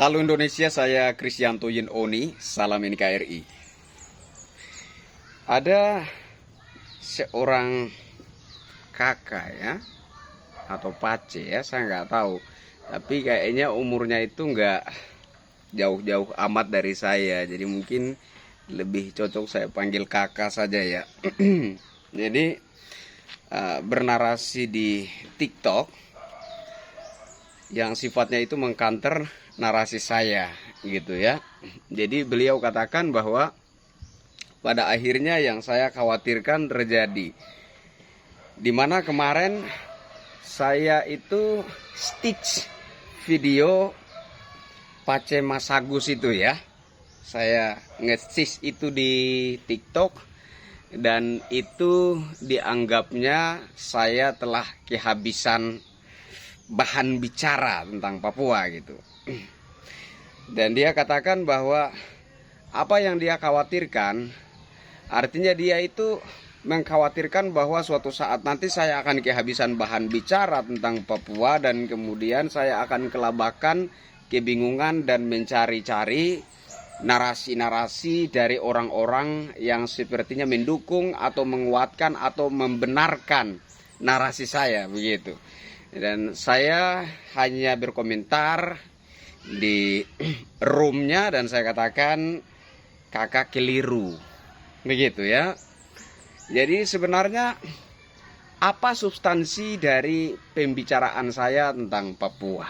Halo Indonesia, saya Krisyanto Yin Oni, salam NKRI. Ada seorang kakak ya, atau pace ya, saya nggak tahu. Tapi kayaknya umurnya itu nggak jauh-jauh amat dari saya. Jadi mungkin lebih cocok saya panggil kakak saja ya. Jadi bernarasi di TikTok yang sifatnya itu mengkanter narasi saya gitu ya. Jadi beliau katakan bahwa pada akhirnya yang saya khawatirkan terjadi, dimana kemarin saya itu stitch video Pace Mas Agus itu ya, saya nge-stitch itu di TikTok, dan itu dianggapnya saya telah kehabisan bahan bicara tentang Papua gitu. Dan dia katakan bahwa apa yang dia khawatirkan, artinya dia itu mengkhawatirkan bahwa suatu saat nanti saya akan kehabisan bahan bicara tentang Papua, dan kemudian saya akan kelabakan, kebingungan, dan mencari-cari narasi-narasi dari orang-orang yang sepertinya mendukung atau menguatkan atau membenarkan narasi saya begitu. Dan saya hanya berkomentar di roomnya dan saya katakan kakak keliru begitu ya. Jadi sebenarnya apa substansi dari pembicaraan saya tentang Papua?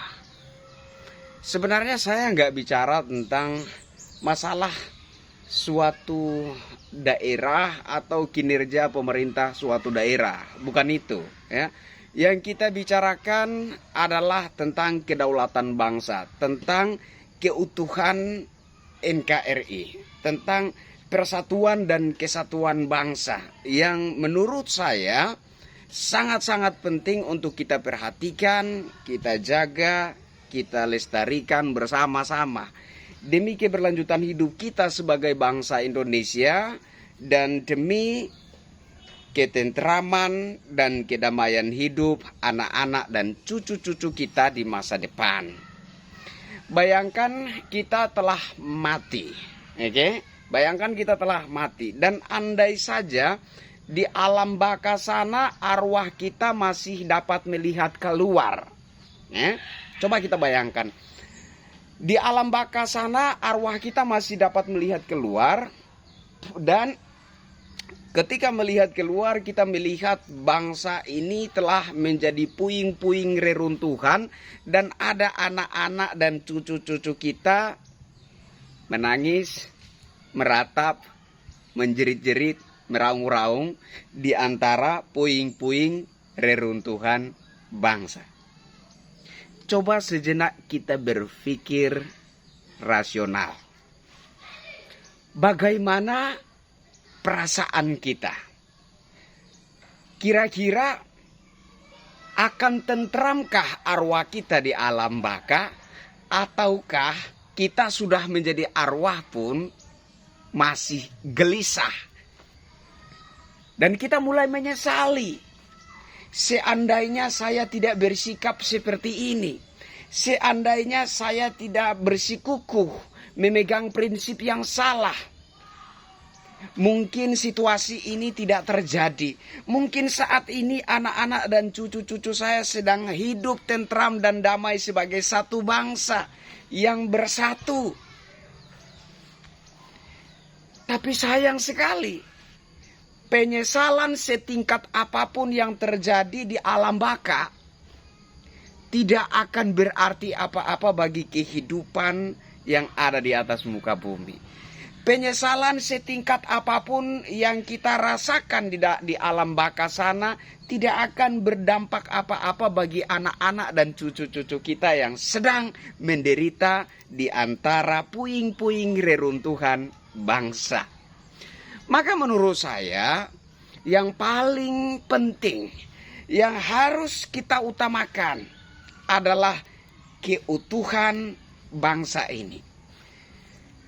Sebenarnya saya nggak bicara tentang masalah suatu daerah atau kinerja pemerintah suatu daerah, bukan itu ya. Yang kita bicarakan adalah tentang kedaulatan bangsa, tentang keutuhan NKRI, tentang persatuan dan kesatuan bangsa yang menurut saya sangat-sangat penting untuk kita perhatikan, kita jaga, kita lestarikan bersama-sama demi keberlanjutan hidup kita sebagai bangsa Indonesia dan demi ketentraman dan kedamaian hidup anak-anak dan cucu-cucu kita di masa depan. Bayangkan kita telah mati, oke? Bayangkan kita telah mati, dan andai saja di alam baka sana arwah kita masih dapat melihat keluar. Coba kita bayangkan, di alam baka sana arwah kita masih dapat melihat keluar, dan ketika melihat keluar, kita melihat bangsa ini telah menjadi puing-puing reruntuhan, dan ada anak-anak dan cucu-cucu kita menangis, meratap, menjerit-jerit, meraung-raung di antara puing-puing reruntuhan bangsa. Coba sejenak kita berpikir rasional. Bagaimana perasaan kita? Kira-kira akan tentramkah arwah kita di alam baka, ataukah kita sudah menjadi arwah pun masih gelisah? Dan kita mulai menyesali, seandainya saya tidak bersikap seperti ini, seandainya saya tidak bersikukuh memegang prinsip yang salah, mungkin situasi ini tidak terjadi. Mungkin saat ini anak-anak dan cucu-cucu saya sedang hidup tentram dan damai sebagai satu bangsa yang bersatu. Tapi sayang sekali, penyesalan setingkat apapun yang terjadi di alam baka tidak akan berarti apa-apa bagi kehidupan yang ada di atas muka bumi. Penyesalan setingkat apapun yang kita rasakan di alam baka sana tidak akan berdampak apa-apa bagi anak-anak dan cucu-cucu kita yang sedang menderita di antara puing-puing reruntuhan bangsa. Maka menurut saya yang paling penting yang harus kita utamakan adalah keutuhan bangsa ini.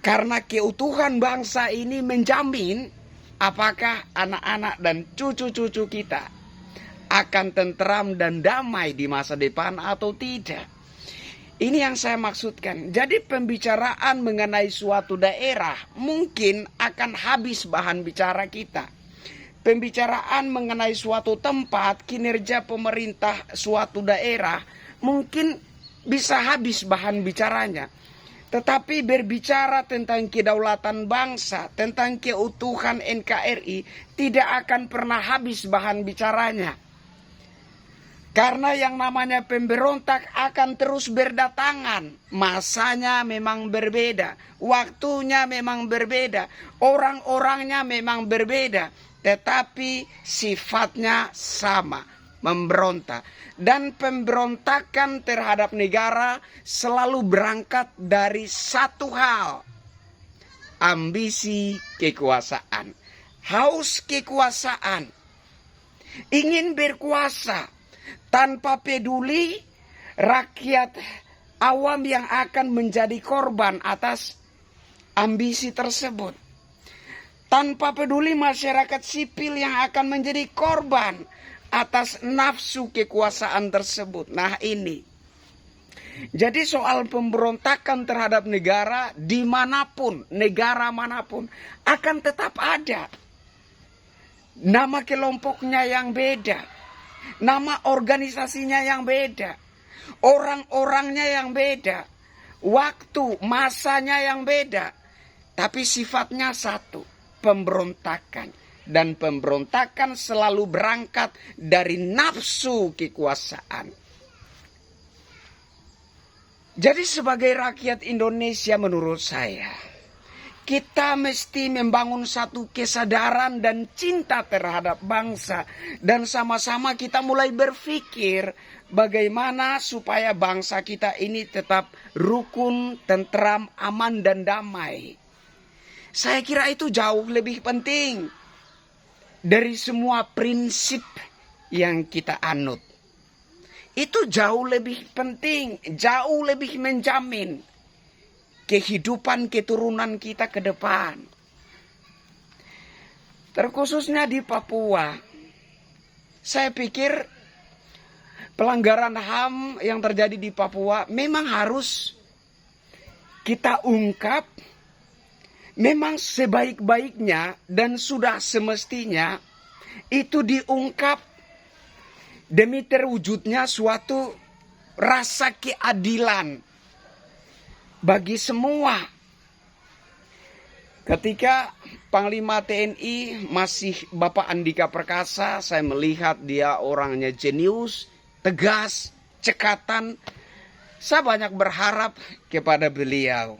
Karena keutuhan bangsa ini menjamin apakah anak-anak dan cucu-cucu kita akan tentram dan damai di masa depan atau tidak. Ini yang saya maksudkan. Jadi pembicaraan mengenai suatu daerah mungkin akan habis bahan bicara kita. Pembicaraan mengenai suatu tempat, kinerja pemerintah suatu daerah mungkin bisa habis bahan bicaranya. Tetapi berbicara tentang kedaulatan bangsa, tentang keutuhan NKRI tidak akan pernah habis bahan bicaranya. Karena yang namanya pemberontak akan terus berdatangan. Masanya memang berbeda. Waktunya memang berbeda. Orang-orangnya memang berbeda. Tetapi sifatnya sama. Memberontak. Dan pemberontakan terhadap negara selalu berangkat dari satu hal. Ambisi kekuasaan. Haus kekuasaan. Ingin berkuasa. Tanpa peduli rakyat awam yang akan menjadi korban atas ambisi tersebut. Tanpa peduli masyarakat sipil yang akan menjadi korban atas nafsu kekuasaan tersebut. Nah ini. Jadi soal pemberontakan terhadap negara dimanapun, negara manapun akan tetap ada. Nama kelompoknya yang beda. Nama organisasinya yang beda. Orang-orangnya yang beda. Waktu, masanya yang beda. Tapi sifatnya satu. Pemberontakan. Dan pemberontakan selalu berangkat dari nafsu kekuasaan. Jadi sebagai rakyat Indonesia menurut saya, kita mesti membangun satu kesadaran dan cinta terhadap bangsa. Dan sama-sama kita mulai berpikir bagaimana supaya bangsa kita ini tetap rukun, tentram, aman, dan damai. Saya kira itu jauh lebih penting dari semua prinsip yang kita anut. Itu jauh lebih penting, jauh lebih menjamin kehidupan keturunan kita ke depan. Terkhususnya di Papua. Saya pikir pelanggaran HAM yang terjadi di Papua memang harus kita ungkap. Memang sebaik-baiknya dan sudah semestinya itu diungkap demi terwujudnya suatu rasa keadilan bagi semua. Ketika Panglima TNI masih Bapak Andika Perkasa, saya melihat dia orangnya jenius, tegas, cekatan. Saya banyak berharap kepada beliau.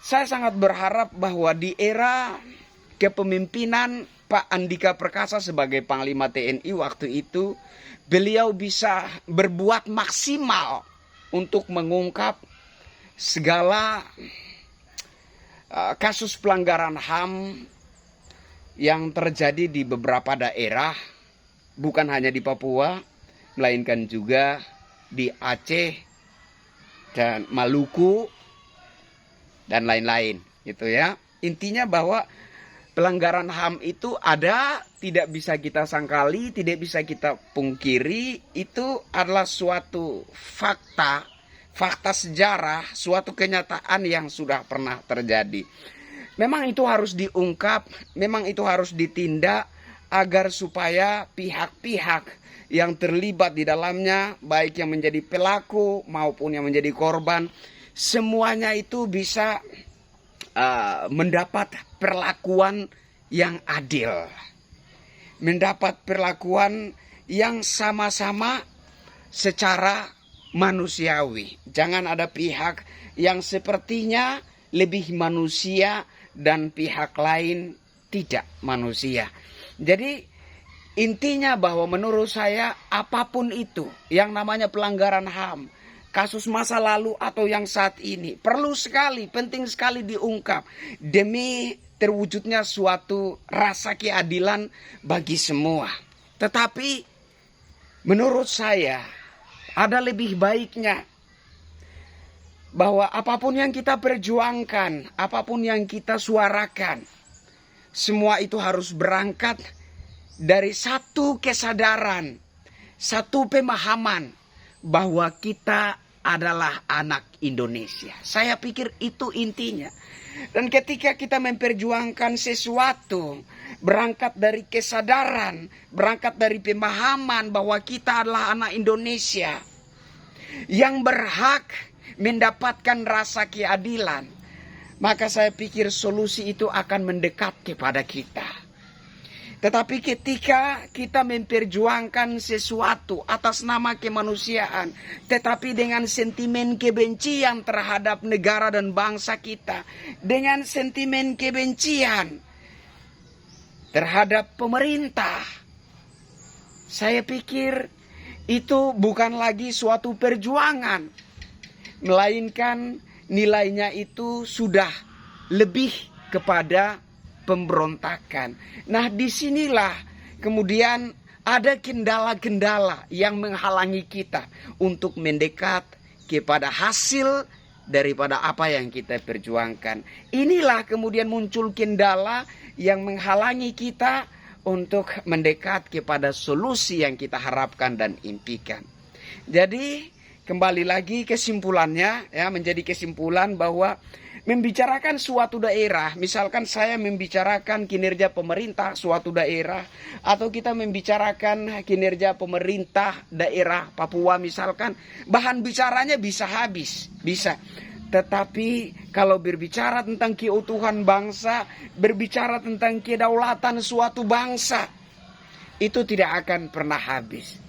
Saya sangat berharap bahwa di era kepemimpinan Pak Andika Perkasa sebagai Panglima TNI waktu itu, beliau bisa berbuat maksimal untuk mengungkap segala kasus pelanggaran HAM yang terjadi di beberapa daerah, bukan hanya di Papua, melainkan juga di Aceh dan Maluku dan lain-lain, gitu ya. Intinya bahwa pelanggaran HAM itu ada, tidak bisa kita sangkali, tidak bisa kita pungkiri. Itu adalah suatu fakta sejarah, suatu kenyataan yang sudah pernah terjadi. Memang itu harus diungkap, memang itu harus ditindak agar supaya pihak-pihak yang terlibat di dalamnya, baik yang menjadi pelaku maupun yang menjadi korban, semuanya itu bisa mendapat perlakuan yang adil, mendapat perlakuan yang sama-sama secara manusiawi. Jangan ada pihak yang sepertinya lebih manusia dan pihak lain tidak manusia. Jadi intinya bahwa menurut saya apapun itu yang namanya pelanggaran HAM, kasus masa lalu atau yang saat ini, perlu sekali, penting sekali diungkap demi terwujudnya suatu rasa keadilan bagi semua. Tetapi menurut saya ada lebih baiknya bahwa apapun yang kita perjuangkan, apapun yang kita suarakan, semua itu harus berangkat dari satu kesadaran, satu pemahaman bahwa kita adalah anak Indonesia. Saya pikir itu intinya. Dan ketika kita memperjuangkan sesuatu, berangkat dari kesadaran, berangkat dari pemahaman bahwa kita adalah anak Indonesia yang berhak mendapatkan rasa keadilan, maka saya pikir solusi itu akan mendekat kepada kita. Tetapi ketika kita memperjuangkan sesuatu atas nama kemanusiaan, tetapi dengan sentimen kebencian terhadap negara dan bangsa kita, dengan sentimen kebencian terhadap pemerintah, saya pikir itu bukan lagi suatu perjuangan, melainkan nilainya itu sudah lebih kepada pemberontakan. Nah, disinilah kemudian ada kendala-kendala yang menghalangi kita untuk mendekat kepada hasil daripada apa yang kita perjuangkan. Inilah kemudian muncul kendala yang menghalangi kita untuk mendekat kepada solusi yang kita harapkan dan impikan. Jadi kembali lagi kesimpulannya, ya, menjadi kesimpulan bahwa membicarakan suatu daerah, misalkan saya membicarakan kinerja pemerintah suatu daerah, atau kita membicarakan kinerja pemerintah daerah Papua misalkan, bahan bicaranya bisa habis, bisa. Tetapi kalau berbicara tentang keutuhan bangsa, berbicara tentang kedaulatan suatu bangsa, itu tidak akan pernah habis.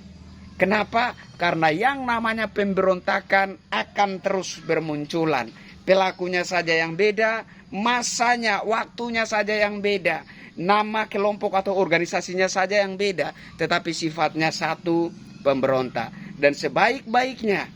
Kenapa? Karena yang namanya pemberontakan akan terus bermunculan. Pelakunya saja yang beda, masanya, waktunya saja yang beda, nama kelompok atau organisasinya saja yang beda, tetapi sifatnya satu, pemberontak. Dan sebaik-baiknya,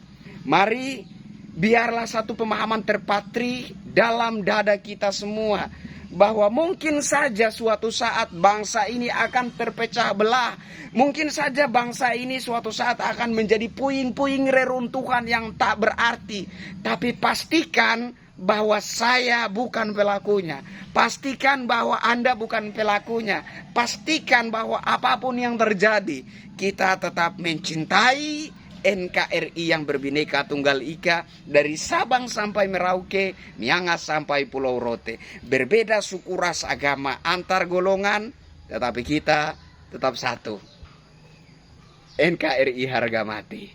mari biarlah satu pemahaman terpatri dalam dada kita semua, bahwa mungkin saja suatu saat bangsa ini akan terpecah belah. Mungkin saja bangsa ini suatu saat akan menjadi puing-puing reruntuhan yang tak berarti. Tapi pastikan bahwa saya bukan pelakunya. Pastikan bahwa Anda bukan pelakunya. Pastikan bahwa apapun yang terjadi, kita tetap mencintai NKRI yang berbineka tunggal ika, dari Sabang sampai Merauke, Miangas sampai Pulau Rote. Berbeda suku, ras, agama, antar golongan, tetapi kita tetap satu. NKRI harga mati.